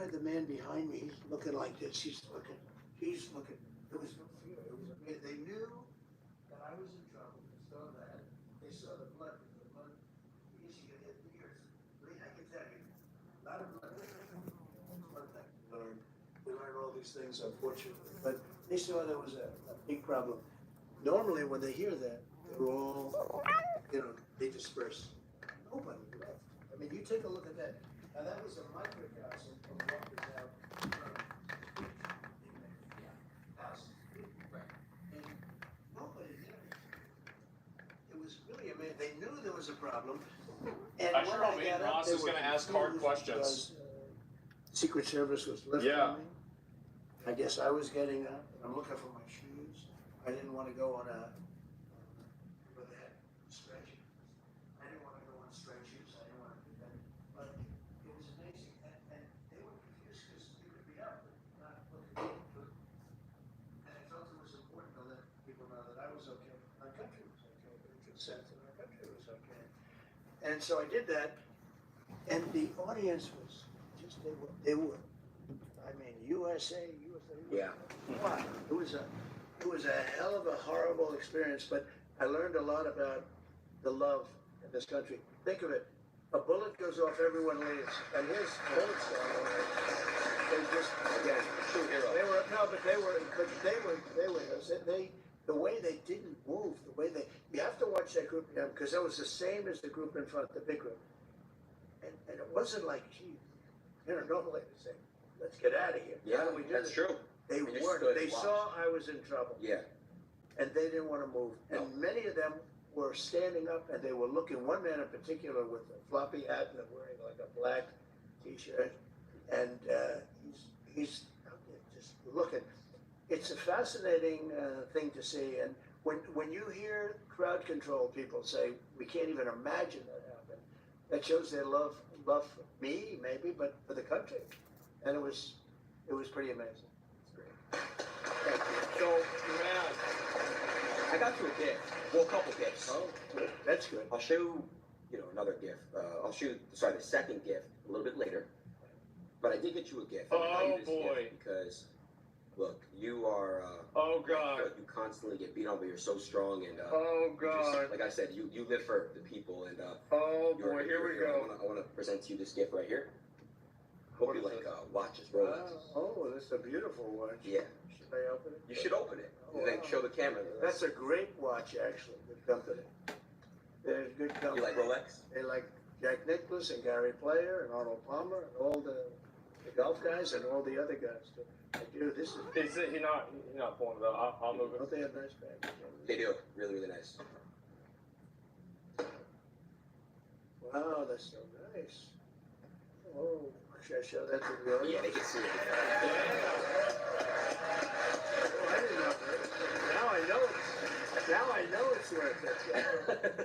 guy, the man behind me, he's looking like this. He's looking. There was no fear. It was amazing. They knew that I was in trouble. They saw that. They saw the blood. The blood. You see, it hit the ears. I can tell you, a lot of blood. One thing we learn all these things, unfortunately. But they saw there was a big problem. Normally, when they hear that, they're all, they disperse. Nobody left. I mean, you take a look at that. Now, that was a microcosm of what was out in the house. And nobody did it. It was really amazing. They knew there was a problem. And I sure hope Aiden Ross is going to ask hard questions. Secret Service was lifting me. I guess I was getting up. I'm looking for my shoes. I didn't want to go on where they had stretch shoes. I didn't want to go on stretch shoes. I didn't want to do that. But it was amazing. And they were confused because they could be up, but not looking good. And I felt it was important to let people know that I was okay. Our country was okay. The consent in our country was okay. And so I did that. And the audience was just, they were, I mean, USA. Yeah. Wow. It was a hell of a horrible experience, but I learned a lot about the love in this country. Think of it. A bullet goes off, everyone leaves. And his bullets gone off. They just, again, True hero. The way they didn't move, you have to watch that group again, because that was the same as the group in front, the big group. And it wasn't like, gee, normally they say, let's get out of here. Yeah, that's true. They weren't. They saw I was in trouble. Yeah. And they didn't want to move. And many of them were standing up and they were looking, one man in particular with a floppy hat and wearing like a black t-shirt. And he's out there just looking. It's a fascinating thing to see. And when you hear crowd control people say, we can't even imagine that happen, that shows their love for me, maybe, but for the country. And it was pretty amazing. Thank you. So, man, I got you a gift. Well, a couple gifts. Oh, that's good. I'll show you, another gift. I'll show you, the second gift a little bit later. But I did get you a gift. Oh, boy. Because, look, you are, oh, God. You constantly get beat on, but you're so strong. And, oh, God. Like I said, you live for the people. And, oh, boy, here we go. I want to present to you this gift right here. Hope you like watches, Rolex. Oh, that's a beautiful watch. Yeah. Should I open it? You should open it. And then show the camera. That's a great watch, actually. Good company. They're good company. You like Rolex? They like Jack Nicklaus and Gary Player and Arnold Palmer and all the golf guys and all the other guys too. I do. This is. Is it? You're not pulling it out. I'll move it. Don't they have nice bags? They do. Really, really nice. Wow, that's so nice. Oh, should I show that to the audience? Yeah, they can see it. Oh, I didn't know that. Now I know it's worth it.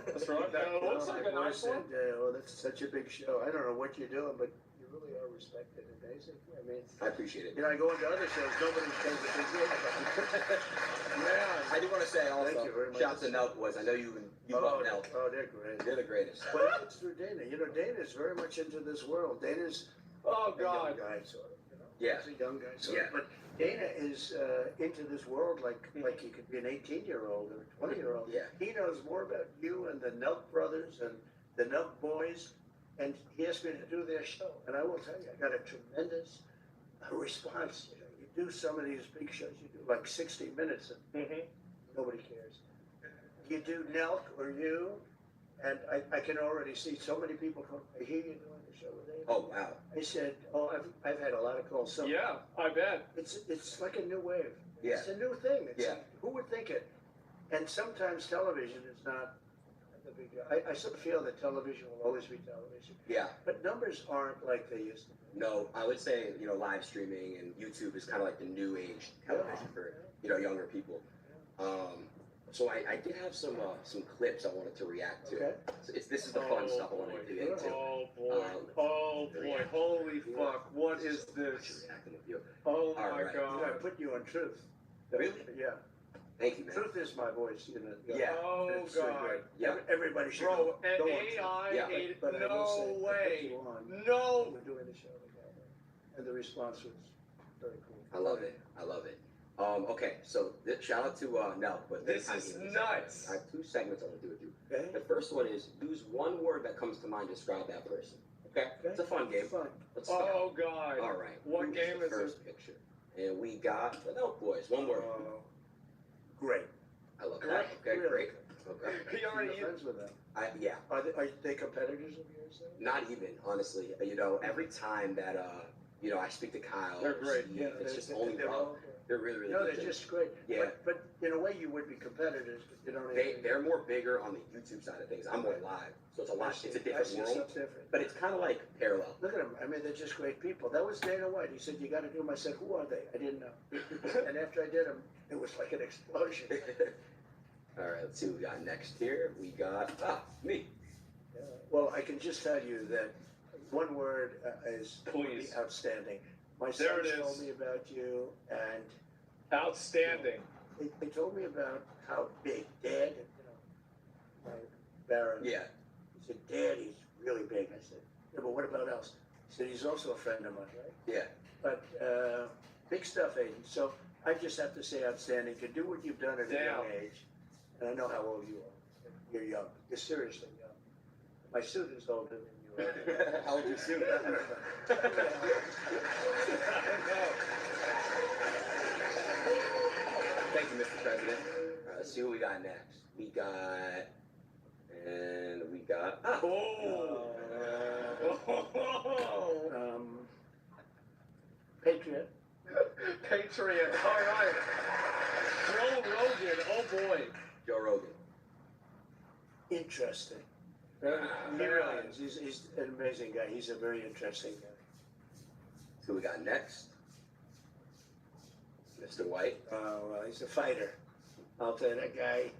That's right. That looks like a nice one. Oh, that's such a big show. I don't know what you're doing, but you really are respected and basic. I mean, I appreciate it. I go into other shows, nobody's taking a big deal about it. Man. I do want to say also, Thank you very much. shout out to Nelk Boys. I know you love Nelk. Oh, they're great. They're the greatest. But it's through Dana. Dana's very much into this world. Dana's oh, God. a young guy, sort of. Yeah. He's a young guy, sort Yeah. of. But Dana is into this world like he could be an 18-year-old or a 20-year-old. Yeah. He knows more about you and the Nelk brothers and the Nelk boys, and he asked me to do their show. And I will tell you, I got a tremendous response. You do some of these big shows, you do like 60 minutes, and nobody cares. You do Nelk or you, and I can already see so many people come, I hear you doing the show with Dana. Oh, wow. I said, I've had a lot of calls. Yeah, I bet. It's like a new wave. Yeah. It's a new thing. Yeah. Who would think it? And sometimes television is not the big. I sort of feel that television will always be television. Yeah. But numbers aren't like they used to be. No, I would say, live streaming and YouTube is kind of like the new age television for, younger people. So I did have some clips I wanted to react to. Okay. So this is the fun stuff I wanted to get into. Oh boy! Holy fuck! What is this? Oh my God! I put you on Truth. Really? Yeah. Thank you, man. Truth is my voice. Yeah. Oh It's so God! great. Yeah. Everybody should Bro, go on AI, Yeah. But I will no say, I put way, you on. no. We're doing the show together. and the response was very cool. I love it. I love it. Okay, so shout out to Nell. But This is nuts. I have 2 segments I want to do with you. Okay? The first one is use one word that comes to mind to describe that person. Okay? It's a fun game. Fun. Let's start. Oh God. All right. What Who's game the is first it? picture? And we got the Nelk boys. One word. Great. I love Great. that. Okay, Really? great. Okay. He already. You're friends with them. Yeah. Are they competitors of yours? Then? Not even, honestly. You know, every time that you know, I speak to Kyle, They're great. Steve, it's just only they're love. all- They're really, really No, good. they're just great. Yeah. But in a way, you would be competitors, but you don't. They're more bigger on the YouTube side of things. I'm more live, so it's a lot. It's a different world, It's different. but it's kind of like parallel. Look at them. I mean, they're just great people. That was Dana White. He said, "You got to do them." I said, "Who are they?" I didn't know. And after I did them, it was like an explosion. All right, let's see what we got next here. We got me. Well, I can just tell you that one word is Please. outstanding. My There sons it is. told me about you, and Outstanding. they told me about how big Dad, my Baron. Yeah. He said, "Dad, he's really big." I said, "Yeah, but what about else?" He said, "He's also a friend of mine, right?" Yeah. But big stuff, Aiden. So I just have to say, outstanding. To do what you've done at a young age, and I know how old you are. You're young. You're seriously young. My suit is older than you are. How old your suit? Thank you, Mr. President. All right, let's see what we got next. We got. Patriot. Patriot. All right. Joe Rogan. Oh boy. Joe Rogan. Interesting. He really is. He's an amazing guy. He's a very interesting guy. Who we got next? Mr. White. Oh, well, he's a fighter. I'll tell you, that guy,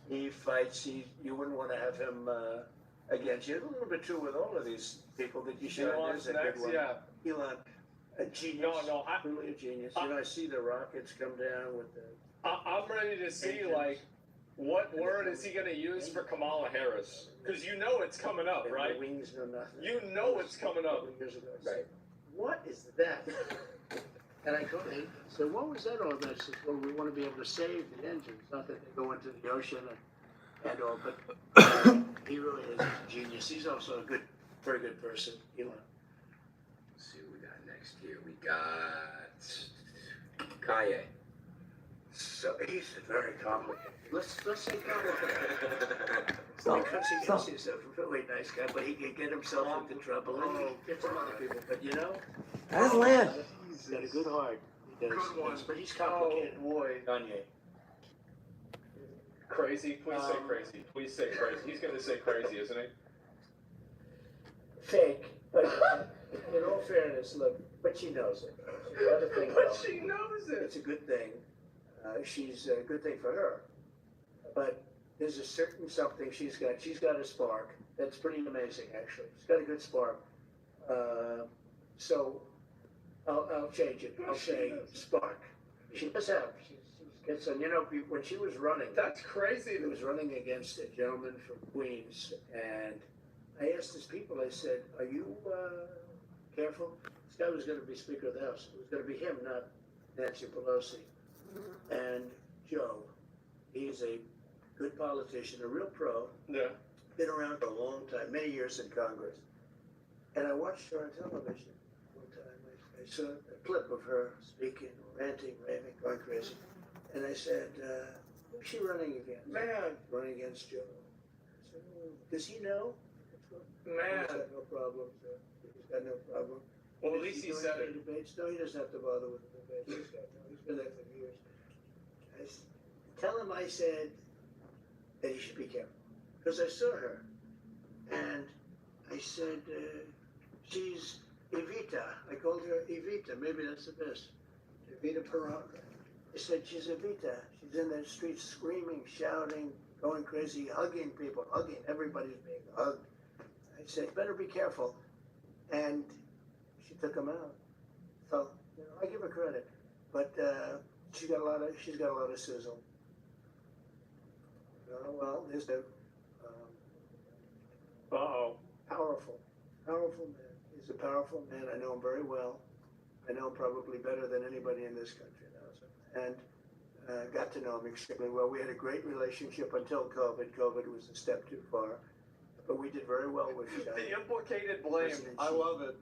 he fights. You wouldn't want to have him against you. A little bit true with all of these people that you showed. Elon's There's a next, good one. yeah. Elon, a genius. No, Truly a genius. You know, I see the rockets come down with the. I'm ready to see, like, what word is he going to use for Kamala Harris? Because you know it's coming up, and right? The wings know nothing. You know it's coming A up. couple years ago, I said, Right. "What is that?" And I told him, I said, "What was that all about?" He said, "Well, we want to be able to save the engines, not that they go into the ocean and all." But he really is a genius. He's also a very good person, Elon. Let's see what we got next here. We got Kanye. So he's very complicated. Let's say complicated. Because he's a really nice guy, but he can get himself into trouble and he get some other people. But you know, How's land? he's got a good heart. He does. Good one. But he's Oh complicated. boy. Kanye. Crazy. Please say crazy. Please say crazy. He's going to say crazy, isn't he? Fake, but in all fairness, look, but she knows it. She's got a thing But going. she knows it. It's a good thing. She's a good thing for her. But there's a certain something she's got. She's got a spark. That's pretty amazing, actually. She's got a good spark. So I'll change it. I'll say spark. She does have. She gets some. You know, when she was running, That's crazy. he was running against a gentleman from Queens, and I asked his people. I said, "Are you careful?" This guy was going to be Speaker of the House. It was going to be him, not Nancy Pelosi. And Joe, he's a good politician, a real pro, Yeah. been around for a long time, many years in Congress. And I watched her on television one time. I saw a clip of her speaking, ranting, raving, going crazy. And I said, who's she running against? Man. Running against Joe. I said, does he know? Man. He's got no problem, sir. He's got no problem. Well, at Is least he doing said any it. Debates? No, he doesn't have to bother with the debates. He's been there for years. Tell him I said that he should be careful. Because I saw her. And I said, she's Evita. I called her Evita. Maybe that's the best. Evita Peron. I said, she's Evita. She's in the streets screaming, shouting, going crazy, hugging people, hugging. Everybody's being hugged. I said, better be careful. And she took him out. So, you know, I give her credit. But she's got a lot of sizzle. Well, there's a Uh-oh. powerful man. He's a powerful man. I know him very well. I know probably better than anybody in this country knows him. And got to know him extremely well. We had a great relationship until COVID. COVID was a step too far. But we did very well with each other. The implicated blame. I love it.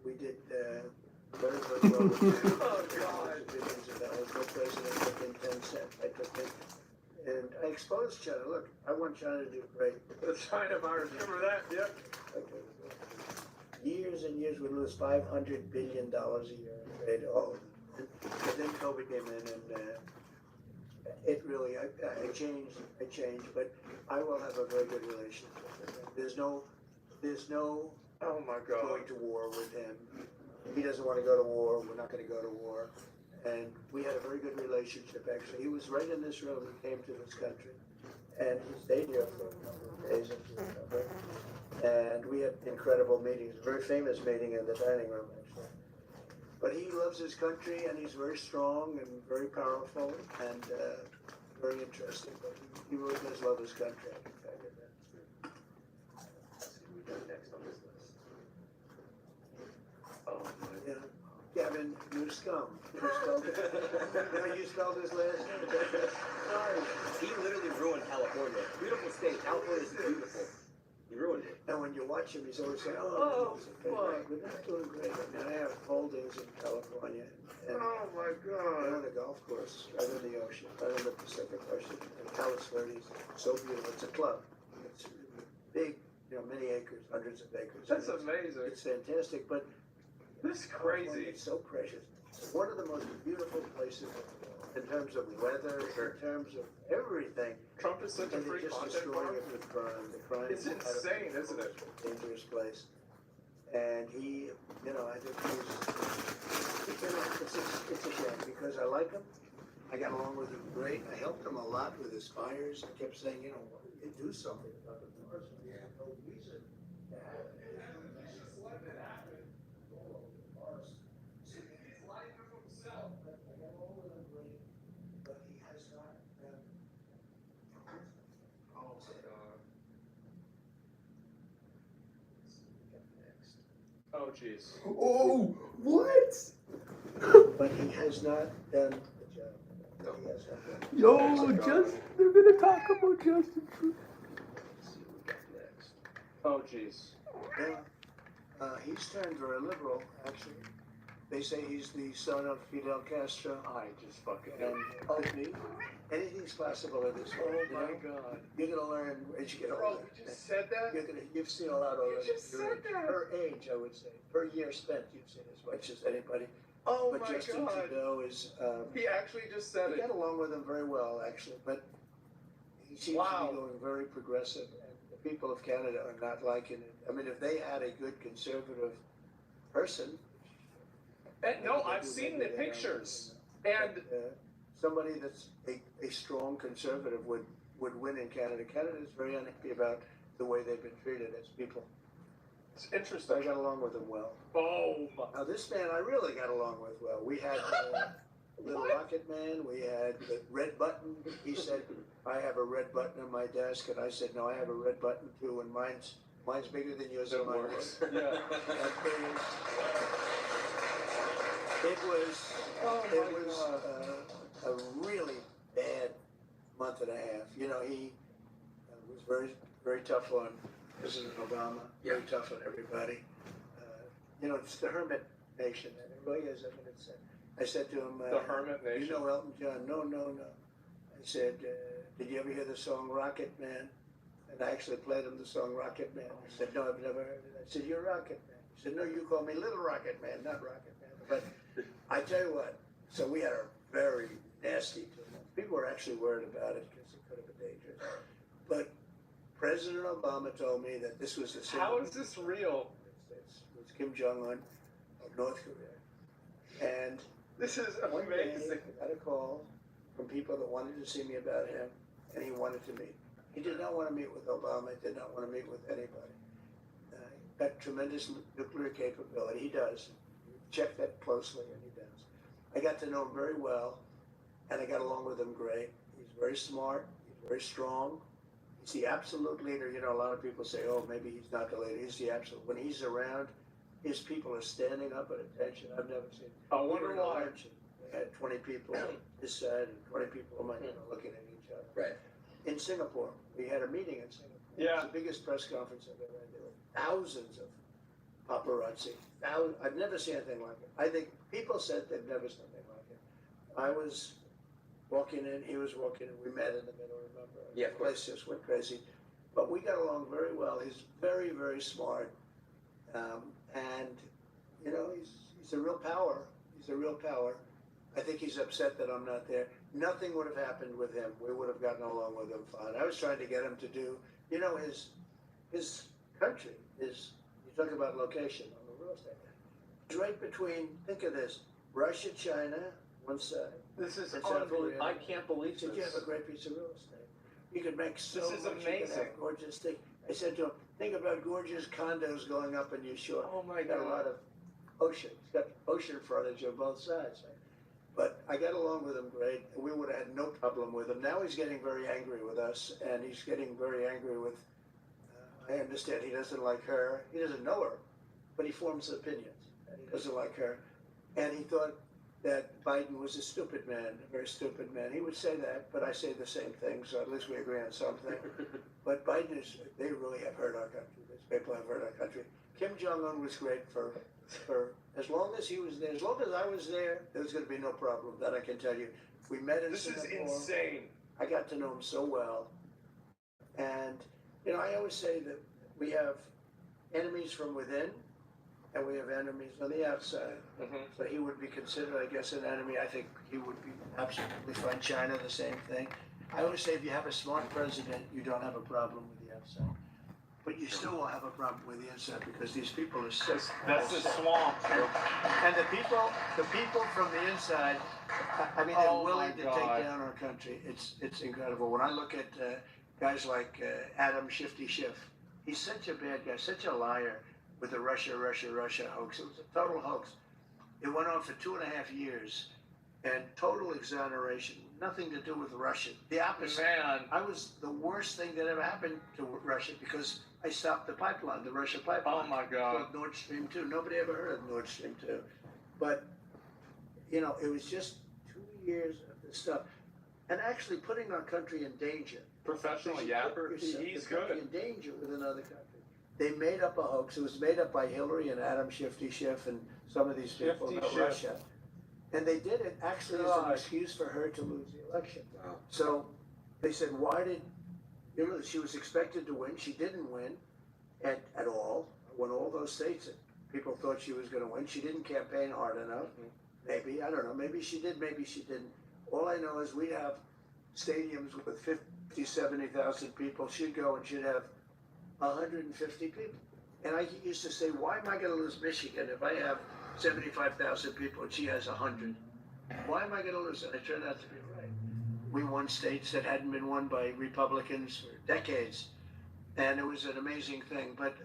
We did very, very well with each other. Oh, God. Billions of dollars. No president took in 10 cents. I took in. And I exposed China. Look, I want China to do great. The China virus. Remember that? Yep. Years and years, we lose $500 billion a year in trade. Oh, and then COVID came in, and it really, I changed, but I will have a very good relationship with him. There's no Oh my God. going to war with him. He doesn't want to go to war. We're not going to go to war. And we had a very good relationship, actually. He was right in this room. He came to this country, and he stayed here for a couple of days, if you remember. And we had incredible meetings, a very famous meeting in the dining room, actually. But he loves his country, and he's very strong and very powerful and very interesting. But he really does love his country, I can tell you that. Let's see what we got next on this list. Oh my. Yeah. Gavin, you scum. You spelled it. You know, you spelled his last name. He literally ruined California. Beautiful state. California is beautiful. He ruined it. And when you watch him, he's always saying, Oh, we're not doing great. I mean, I have holdings in California. And Oh my I God. own a golf course right in the ocean, right in the Pacific Ocean. And Palos Verdes, so beautiful. It's a club. It's big, many acres, hundreds of acres. That's amazing. It's fantastic, but This is crazy. it's so precious. It's one of the most beautiful places in terms of weather, in terms of everything. Trump is such a And free they're just content destroying farm. it with crime. The crime It's is insane, isn't it? a dangerous place. And he, I think it's a shame because I like him. I got along with him great. I helped him a lot with his fires. I kept saying, you do something about the forest. We have no reason to have it. But he has not Oh my God. Next. Oh jeez. Oh, what? But he has not done the job. No. He has not done. Yo, Justin, they're gonna talk about Justin Trudeau. Let's see what we got next. Oh jeez. Yeah. He's turned very liberal, actually. They say he's the son of Fidel Castro. I just fucking. And me, anything's possible in this Oh world. my God. You're gonna learn as you get Bro, older. you just said that? You've seen a lot already. just said that. Per age, I would say. Per year spent, you've seen as much as anybody. Oh But my Justin God. Trudeau is. He actually just said We it. got along with him very well, actually, but he seems Wow. to be going very progressive, and the people of Canada are not liking it. I mean, if they had a good conservative person. And no, I've seen the pictures. And Somebody that's a strong conservative would win in Canada. Canada is very unhappy about the way they've been treated as people. it's I interesting. got along with them well. Oh my. Now this man I really got along with well. We had Little What? Rocket Man, we had the red button. He said, I have a red button on my desk, and I said, no, I have a red button too, and mine's bigger than yours It and mine works. works. Yeah. It was Oh it my was God. a really bad month and a half. He was very, very tough on President Obama, very tough on everybody. It's the hermit nation, and it really is. I mean, I said to him, The Hermit you Nation. know Elton John? No. I said, did you ever hear the song Rocket Man? And I actually played him the song Rocket Man. He said, no, I've never heard it. I said, you're Rocket Man. He said, no, you call me Little Rocket Man, not Rocket Man. But I tell you what, so we had a very nasty 2 months. People were actually worried about it because it could have been dangerous. But President Obama told me that this was a How is this real? It was Kim Jong-un of North Korea. And This is one day amazing. I got a call from people that wanted to see me about him, and he wanted to meet. He did not want to meet with Obama. He did not want to meet with anybody. Got tremendous nuclear capability. He does. Check that closely, and he does. I got to know him very well, and I got along with him great. He's very smart. He's very strong. He's the absolute leader. A lot of people say, oh, maybe he's not the leader. He's the absolute. When he's around, his people are standing up at attention. I've never seen. I We wonder were in a why. luncheon. We had 20 people this side and 20 people on my end looking at each other. Right. In Singapore, we had a meeting in Singapore. Yeah. It was the biggest press conference I've ever had. There were thousands of paparazzi. I've never seen anything like it. I think people said they've never seen anything like it. I was walking in, he was walking in, we met in the middle, remember? Yeah, of The place just went crazy. But we got along very well. He's very, very smart. And, you know, he's a real power. He's a real power. I think he's upset that I'm not there. Nothing would have happened with him. We would have gotten along with him fine. I was trying to get him to do, you know, his country is, you talk about location on the real estate. It's right between, think of this, Russia, China, one side. This is And South unbelievable. Korea. I can't believe Said, you have this. a great piece of real estate. You could make so This much. is You could amazing. have gorgeous things. I said to him, think about gorgeous condos going up in your shore. Oh my Got a lot God. of ocean. It's got ocean frontage on both sides. But I got along with him great. We would have had no problem with him. Now he's getting very angry with us, and he's getting very angry with. I understand he doesn't like her. He doesn't know her, but he forms opinions, and he doesn't like her. And he thought that Biden was a stupid man, a very stupid man. He would say that, but I say the same thing, so at least we agree on something. But Biden is, they really have hurt our country. These people have hurt our country. Kim Jong-un was great for as long as he was there, as long as I was there was going to be no problem, that I can tell you. We met in This is Singapore. insane. I got to know him so well. And, you know, I always say that we have enemies from within and we have enemies on the outside. Mm-hmm. So he would be considered, I guess, an enemy. I think he would be absolutely fine. China, the same thing. I always say if you have a smart president, you don't have a problem with the outside. But you still will have a problem with the inside because these people are sick. That's the swamp. And the people from the inside, I mean, they're Oh, willing my to God. take down our country. It's incredible. When I look at guys like Adam Shifty Schiff, he's such a bad guy, such a liar with the Russia hoax. It was a total hoax. It went on for 2.5 years, and total exoneration, nothing to do with Russia. The opposite. Man. I was the worst thing that ever happened to Russia because I stopped the pipeline, the Russia pipeline. Oh my God. Called Nord Stream 2. Nobody ever heard of Nord Stream 2. But, you know, it was just 2 years of this stuff. And actually putting our country in danger. Professional Because you yapper. put yourself- He's the country good. in danger with another country. They made up a hoax. It was made up by Hillary and Adam Shifty Schiff and some of these people Shifty about Schiff. Russia. And they did it actually as an God. excuse for her to lose the election. Wow. So they said, why did, you know, she was expected to win. She didn't win at all. Won all those states that people thought she was going to win. She didn't campaign hard enough. Maybe, I don't know. Maybe she did, maybe she didn't. All I know is we have stadiums with 50, 70,000 people. She'd go and she'd have 150 people. And I used to say, why am I going to lose Michigan if I have 75,000 people and she has 100? Why am I going to lose? And it turned out to be right. We won states that hadn't been won by Republicans for decades. And it was an amazing thing. But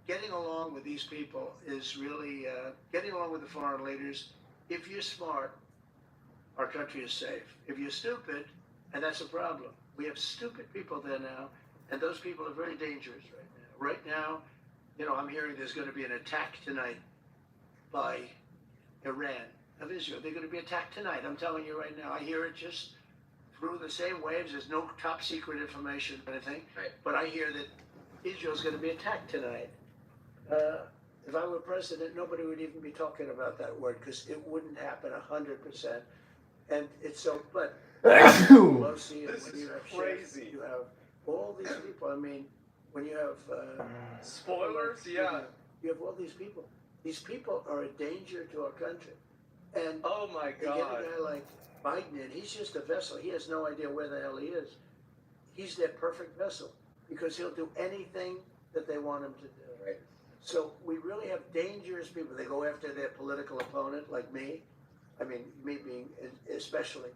getting along with these people is really, getting along with the foreign leaders, if you're smart, our country is safe. If you're stupid, and that's a problem. We have stupid people there now, and those people are very dangerous right now. Right now, you know, I'm hearing there's going to be an attack tonight by Iran of Israel. They're going to be attacked tonight. I'm telling you right now. I hear it just through the same waves. There's no top secret information or anything. Right. But I hear that Israel's going to be attacked tonight. If I were president, nobody would even be talking about that word because it wouldn't happen 100%. And it's so, but Pelosi, and This when is you have Schiff, crazy. you have all these people. I mean, when you have Spoilers? Yeah. you have all these people. These people are a danger to our country. And Oh my you get a God. guy like Biden in, he's just a vessel. He has no idea where the hell he is. He's their perfect vessel because he'll do anything that they want him to do. Right. So we really have dangerous people. They go after their political opponent, like me. I mean, me being especially.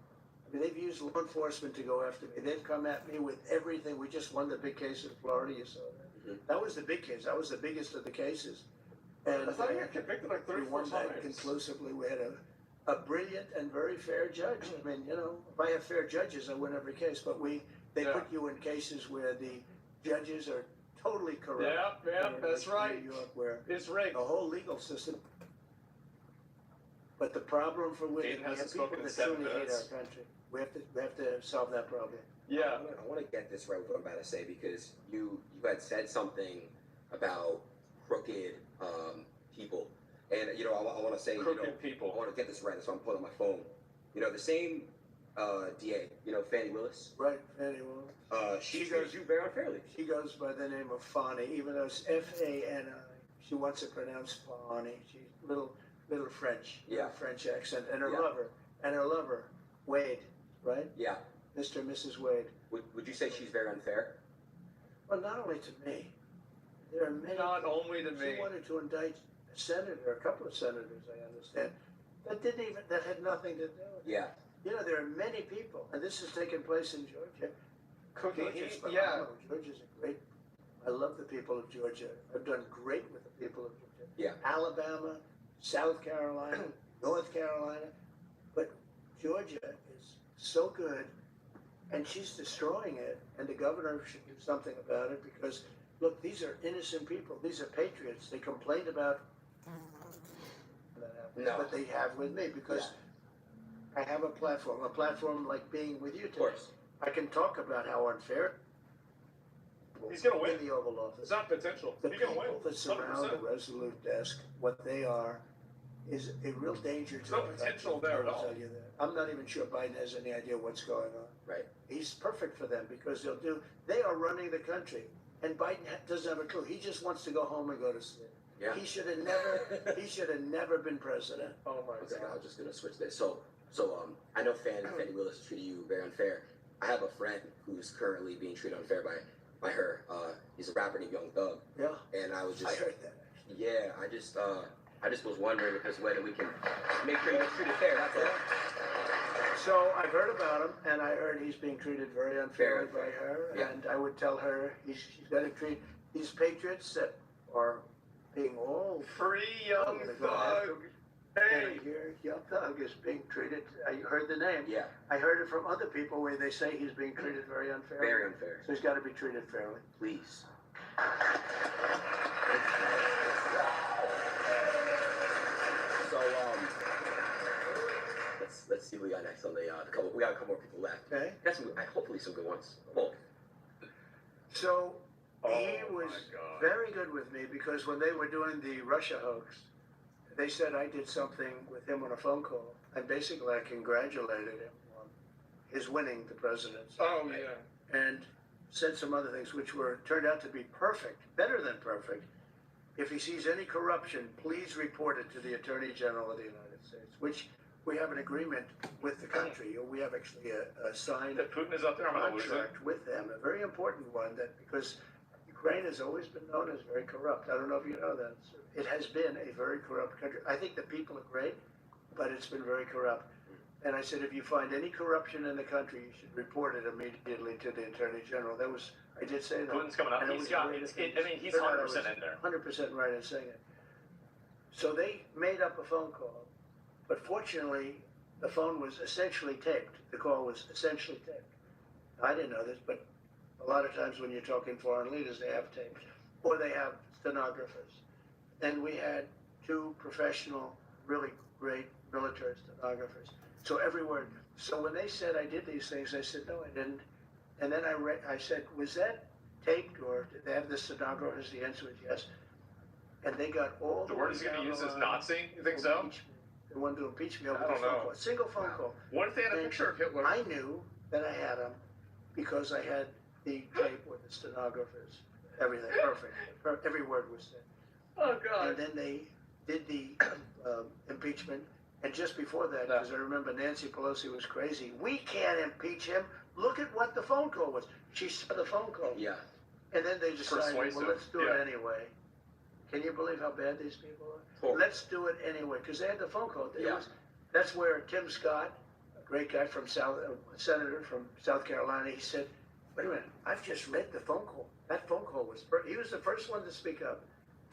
I mean, they've used law enforcement to go after me. They've come at me with everything. We just won the big case in Florida. You saw that. Mhm. That was the big case. That was the biggest of the cases. And I thought you got convicted like we 34 won that times. conclusively. We had a brilliant and very fair judge. I mean, you know, if I have fair judges, I win every case. But they Yeah. put you in cases where the judges are totally corrupt. Yeah, that's Like right. New York, where It's rigged. the whole legal system. But the problem for women, Dayton we hasn't have people spoken in that 7 truly hate minutes. our country. We have to solve that problem. Yeah. I want to get this right with what I'm about to say because you had said something about crooked people, and you know I want to say Crooked I people. want to get this right. That's why I'm pulling up my phone. You know the same DA, you know Fannie Willis. Right, Fannie Willis. She She treated goes- you very unfairly. She goes by the name of Fani, even though it's F-A-N-I. She wants it pronounced Fani. She's little French, Yeah. French accent, and her Yeah. lover, Wade, right? Yeah. Mr. and Mrs. Wade. Would you say she's very unfair? Well, not only to me, there are many. Not only to She me. wanted to indict a senator, a couple of senators, I understand, that had nothing to do with it. Yeah. You know, there are many people, and this has taken place in Georgia. Georgia's Yeah. phenomenal. Georgia's a great. I love the people of Georgia. I've done great with the people of Georgia. Yeah. Alabama, South Carolina, North Carolina, but Georgia is so good, and she's destroying it. And the governor should do something about it because, look, these are innocent people. These are patriots. They complained about No. what they have with me because I have a platform like being with you Of today. course. I can talk about how unfair. He's gonna win. In the Oval Office. It's not potential. The He's gonna people win. that surround the 100%. Resolute desk, what they are, is a real danger to There's no our potential country. there I at will all. tell you that. I'm not even sure Biden has any idea what's going on. Right. He's perfect for them because they are running the country. And Biden doesn't have a clue. He just wants to go home and go to sleep. Yeah. He should have never been president. Oh my Okay, I god. was just gonna switch this. So I know Fannie Willis treated you very unfair. I have a friend who's currently being treated unfair by her. He's a rapper named Young Thug, Yeah, and I was I just heard that. yeah, I just was wondering if there's a way that we can make sure he's treated fair. That's all. So I've heard about him, and I heard he's being treated very unfairly by Very her. yeah. And I would tell her she's got to treat these patriots that are being all Free Young gonna go Thug. after me. Hey. And here, Young Thug is being treated. I heard the name. Yeah, I heard it from other people where they say he's being treated very unfairly. very unfair. So he's got to be treated fairly. Please. So let's see who we got next on the couple. We got a couple more people left. Okay. Got some, hopefully some good ones. Well, So he Oh was my God. very good with me because when they were doing the Russia hoax, they said I did something with him on a phone call, and basically I congratulated him on his winning the presidency. Oh yeah. And said some other things which turned out to be perfect, better than perfect. If he sees any corruption, please report it to the Attorney General of the United States, which we have an agreement with the country. We have actually a signed That Putin is up there. I'm gonna lose it. contract with them, a very important one, that because Ukraine has always been known as very corrupt. I don't know if you know that. It has been a very corrupt country. I think the people are great, but it's been very corrupt. And I said, if you find any corruption in the country, you should report it immediately to the Attorney General. I did say that. Putin's coming up. And it He's was got. great. I mean, he's Turned out I 100% in there. 100% right in saying it. So they made up a phone call, but fortunately, the phone was essentially taped. The call was essentially taped. I didn't know this, but a lot of times when you're talking foreign leaders, they have tapes, or they have stenographers. And we had two professional, really great military stenographers. So every word. So when they said I did these things, I said, no, I didn't. And then I said, was that taped, or did they have the stenographers? The answer was yes. And they got all The word is going to use is Nazi. You think so? They wanted to impeach me over I the don't phone know. call. Single phone call. What if they had a And picture of Hitler? I knew that I had them because I had the tape with the stenographers. Everything perfect. Every word was said. Oh God. And then they did the impeachment. And just before that, because I remember Nancy Pelosi was crazy. We can't impeach him. Look at what the phone call was. She saw the phone call. yeah. And then they decided, Persuasive, well, let's do yeah. it anyway. Can you believe how bad these people are? Cool. Let's do it anyway, because they had the phone call. Yeah. That's where Tim Scott, a great guy from senator from South Carolina, he said, wait a minute, I've just read the phone call. That phone call was, he was the first one to speak up.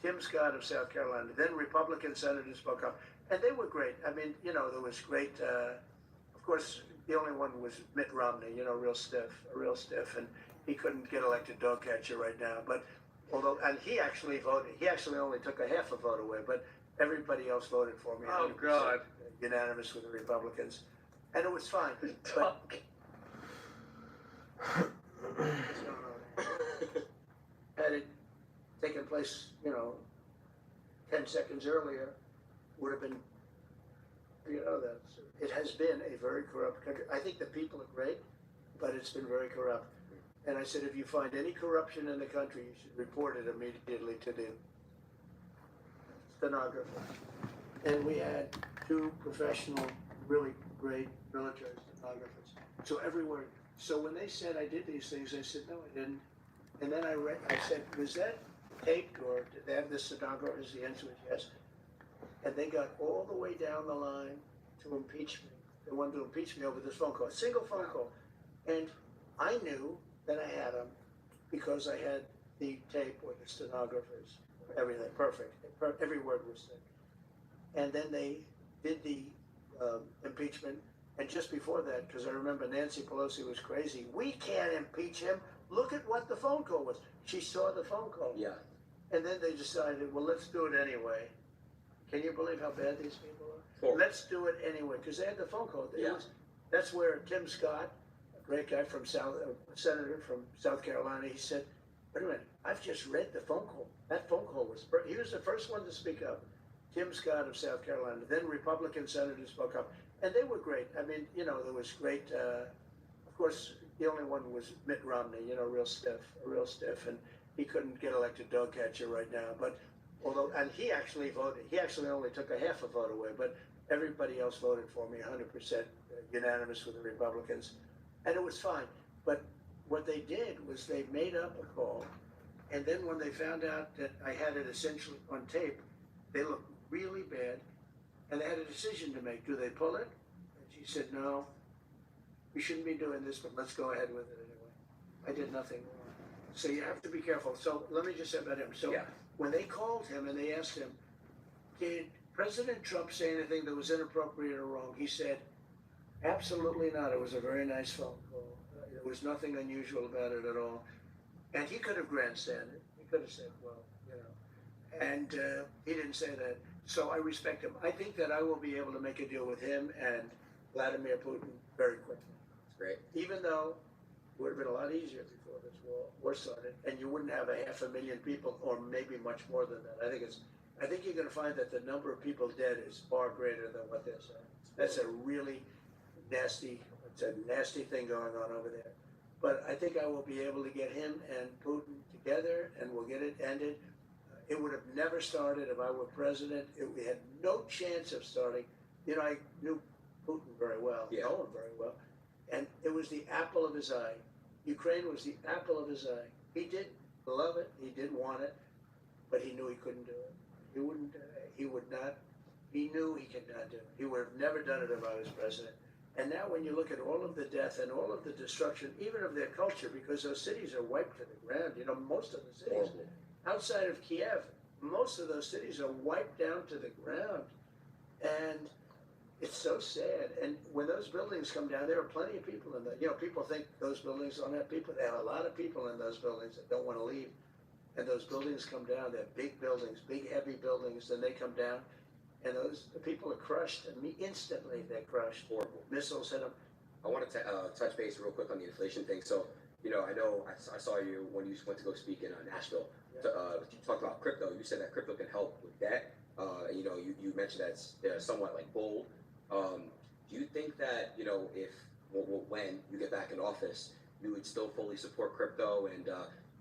Tim Scott of South Carolina. Then Republican senators spoke up. And they were great. I mean, there was great, of course, the only one was Mitt Romney, real stiff, and he couldn't get elected dog catcher right now. But although, and he actually voted, he actually only took a half a vote away, but everybody else voted for me. Oh, 100%, God. Unanimous with the Republicans. And it was fine. But Talk. had it taken place, 10 seconds earlier, would have been, it has been a very corrupt country. I think the people are great, but it's been very corrupt. And I said, if you find any corruption in the country, you should report it immediately to the stenographer. And we had 2 professional, really great military stenographers. So everywhere. So when they said I did these things, I said, no, I didn't. And then I said, was that taped or did they have the stenographers? The answer was yes. And they got all the way down the line to impeach me. They wanted to impeach me over this phone call, a single phone call. And I knew that I had them because I had the tape with the stenographers, everything, perfect. Every word was said. And then they did the impeachment. And just before that, because I remember Nancy Pelosi was crazy, we can't impeach him. Look at what the phone call was. She saw the phone call. Yeah. And then they decided, well, let's do it anyway. Can you believe how bad these people are? Sure. Let's do it anyway, because they had the phone call. Yeah. That's where Tim Scott, a great guy from senator from South Carolina, he said, wait a minute, I've just read the phone call. That phone call was, he was the first one to speak up. Tim Scott of South Carolina. Then Republican senators spoke up. And they were great. I mean, there was great, of course, the only one was Mitt Romney, real stiff, and he couldn't get elected dog catcher right now. But and he actually voted, he actually only took a half a vote away, but everybody else voted for me 100%, unanimous with the Republicans. And it was fine. But what they did was they made up a call, and then when they found out that I had it essentially on tape, they looked really bad, and they had a decision to make. Do they pull it? And she said, no, we shouldn't be doing this, but let's go ahead with it anyway. I did nothing wrong. So you have to be careful. So let me just say about him. So Yeah. when they called him and they asked him, did President Trump say anything that was inappropriate or wrong? He said, absolutely not. It was a very nice phone call. There was nothing unusual about it at all. And he could have grandstanded. He could have said, well, and he didn't say that. So I respect him. I think that I will be able to make a deal with him and Vladimir Putin very quickly. That's great. Even though it would have been a lot easier before this war started, and you wouldn't have 500,000 people, or maybe much more than that. I think you're going to find that the number of people dead is far greater than what they're saying. That's a really nasty thing going on over there. But I think I will be able to get him and Putin together, and we'll get it ended. It would have never started if I were president. We had no chance of starting. I knew Putin very well, know him very well. And it was the apple of his eye. Ukraine was the apple of his eye. He did love it. He did want it, but he knew he couldn't do it. He wouldn't, he would not, he knew he could not do it. He would have never done it if I was president. And now when you look at all of the death and all of the destruction, even of their culture, because those cities are wiped to the ground, most of the cities. Outside of Kiev, most of those cities are wiped down to the ground. And it's so sad. And when those buildings come down, there are plenty of people in there. People think those buildings don't have people. They have a lot of people in those buildings that don't want to leave. And those buildings come down. They're big buildings, big heavy buildings. Then they come down, and the people are crushed. And instantly they're crushed. Horrible. Missiles hit them. I wanted to touch base real quick on the inflation thing. So, I know I saw you when you went to go speak in Nashville. Yeah. You talked about crypto. You said that crypto can help with that. You mentioned that's somewhat like bold. Do you think that, if when you get back in office, you would still fully support crypto? And,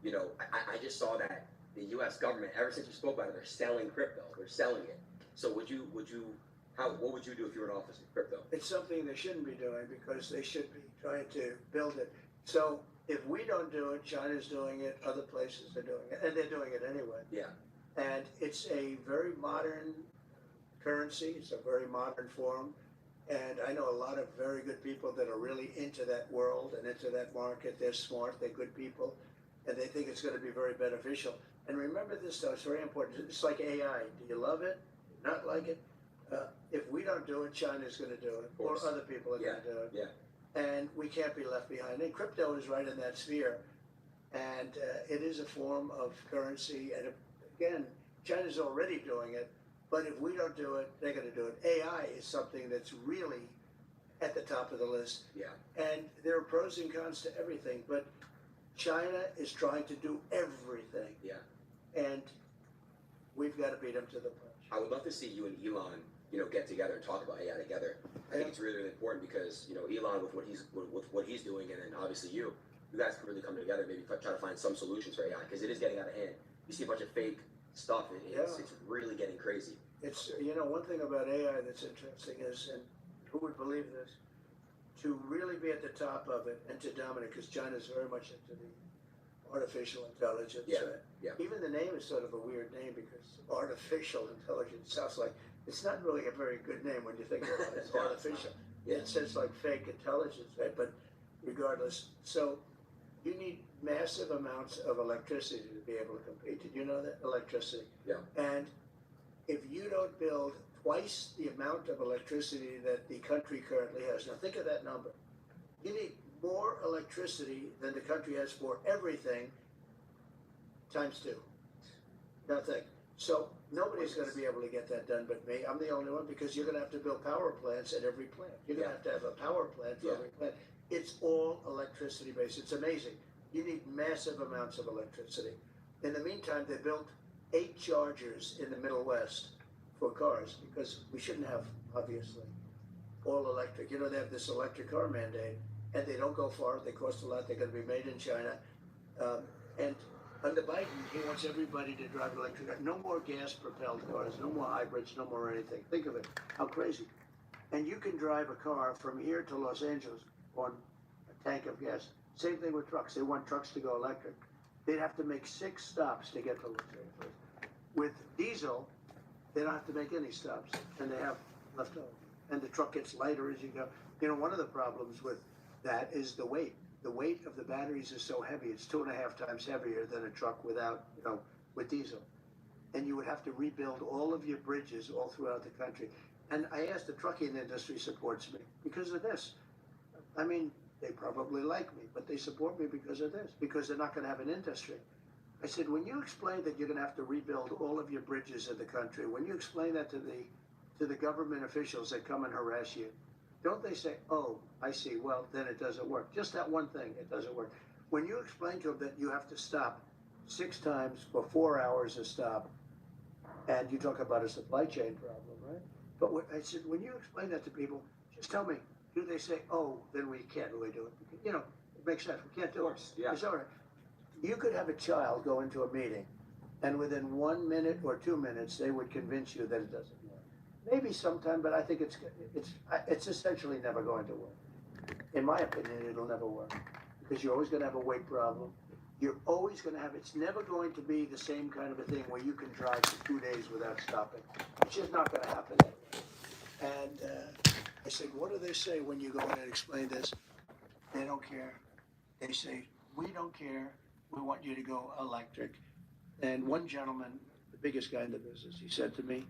I just saw that the U.S. government, ever since you spoke about it, they're selling crypto. They're selling it. So what would you do if you were in office with crypto? It's something they shouldn't be doing because they should be trying to build it. So if we don't do it, China's doing it, other places are doing it, and they're doing it anyway. Yeah. And it's a very modern currency. It's a very modern form. And I know a lot of very good people that are really into that world and into that market. They're smart, they're good people, and they think it's going to be very beneficial. And remember this, though, it's very important. It's like AI. Do you love it? Do you not like it? If we don't do it, China's going to do it, or other people are going to do it. Yeah. And we can't be left behind. And crypto is right in that sphere. And it is a form of currency. And again, China's already doing it. But if we don't do it, they're going to do it. AI is something that's really at the top of the list. Yeah. And there are pros and cons to everything. But China is trying to do everything. Yeah. And we've got to beat them to the punch. I would love to see you and Elon, get together and talk about AI together. I think it's really, really important because Elon with what he's doing, and then obviously you guys can really come together, maybe try to find some solutions for AI because it is getting out of hand. You see a bunch of fake stuff, it's really getting crazy. It's one thing about AI that's interesting is, and who would believe this, to really be at the top of it and to dominate, because China's very much into the artificial intelligence. Yeah. Even the name is sort of a weird name because artificial intelligence sounds like it's not really a very good name when you think about it. It's artificial. Yeah. It sounds like fake intelligence, right? But regardless, so you need massive amounts of electricity to be able to compete. Did you know that? Electricity. Yeah. And if you don't build twice the amount of electricity that the country currently has, now think of that number. You need more electricity than the country has for everything times 2. Now think. So nobody's going to be able to get that done but me. I'm the only one because you're going to have to build power plants at every plant. You're going to have a power plant for every plant. It's all electricity based. It's amazing. You need massive amounts of electricity. In the meantime, they built 8 chargers in the Middle West for cars because we shouldn't have, obviously, all electric. They have this electric car mandate and they don't go far. They cost a lot. They're going to be made in China. And under Biden, he wants everybody to drive electric cars. No more gas-propelled cars, no more hybrids, no more anything. Think of it, how crazy. And you can drive a car from here to Los Angeles on a tank of gas. Same thing with trucks. They want trucks to go electric. They'd have to make 6 stops to get to Los Angeles. With diesel, they don't have to make any stops, and they have left over. And the truck gets lighter as you go. One of the problems with that is the weight. The weight of the batteries is so heavy; it's 2.5 times heavier than a truck without, with diesel. And you would have to rebuild all of your bridges all throughout the country. And I asked the trucking industry supports me because of this. I mean, they probably like me, but they support me because of this, because they're not going to have an industry. I said, when you explain that you're going to have to rebuild all of your bridges in the country, when you explain that to the government officials that come and harass you, don't they say, oh, I see, well, then it doesn't work. Just that one thing, it doesn't work. When you explain to them that you have to stop 6 times for 4 hours a stop, and you talk about a supply chain problem, right? But I said, when you explain that to people, just tell me, do they say, oh, then we can't really do it? Because, it makes sense. We can't do it. Yeah. It's all right. You could have a child go into a meeting, and within 1 minute or 2 minutes, they would convince you that it doesn't work. Maybe sometime, but I think it's essentially never going to work. In my opinion, it'll never work because you're always going to have a weight problem. You're always going to have. It's never going to be the same kind of a thing where you can drive for 2 days without stopping. It's just not going to happen. And I said, what do they say when you go in and explain this? They don't care. They say, we don't care. We want you to go electric. And one gentleman, the biggest guy in the business, he said to me,